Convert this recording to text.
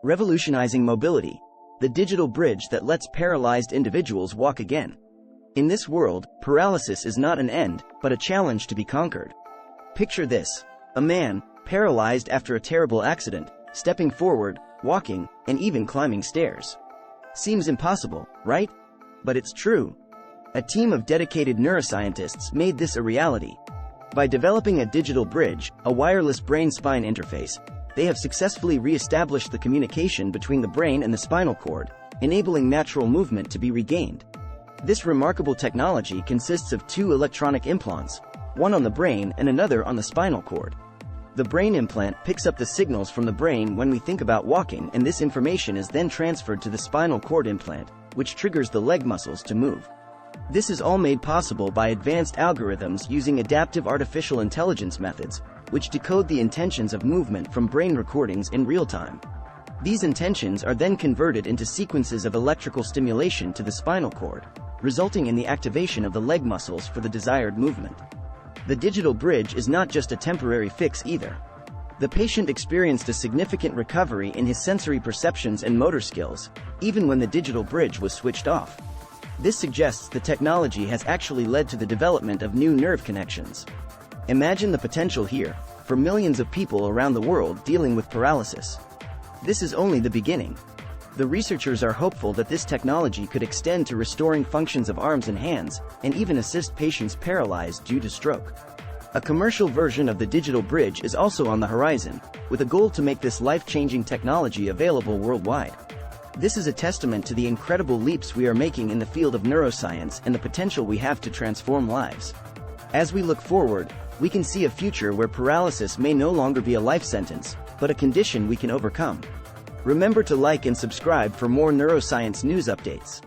Revolutionizing mobility, the digital bridge that lets paralyzed individuals walk again. In this world, paralysis is not an end, but a challenge to be conquered. Picture this: a man, paralyzed after a terrible accident, stepping forward, walking, and even climbing stairs. Seems impossible, right? But it's true. A team of dedicated neuroscientists made this a reality. By developing a digital bridge, a wireless brain-spine interface, they have successfully re-established the communication between the brain and the spinal cord, enabling natural movement to be regained. This remarkable technology consists of two electronic implants, one on the brain and another on the spinal cord. The brain implant picks up the signals from the brain when we think about walking, and this information is then transferred to the spinal cord implant, which triggers the leg muscles to move. This is all made possible by advanced algorithms using adaptive artificial intelligence methods, which decode the intentions of movement from brain recordings in real time. These intentions are then converted into sequences of electrical stimulation to the spinal cord, resulting in the activation of the leg muscles for the desired movement. The digital bridge is not just a temporary fix either. The patient experienced a significant recovery in his sensory perceptions and motor skills, even when the digital bridge was switched off. This suggests the technology has actually led to the development of new nerve connections. Imagine the potential here, for millions of people around the world dealing with paralysis. This is only the beginning. The researchers are hopeful that this technology could extend to restoring functions of arms and hands, and even assist patients paralyzed due to stroke. A commercial version of the digital bridge is also on the horizon, with a goal to make this life-changing technology available worldwide. This is a testament to the incredible leaps we are making in the field of neuroscience and the potential we have to transform lives. As we look forward, we can see a future where paralysis may no longer be a life sentence, but a condition we can overcome. Remember to like and subscribe for more neuroscience news updates.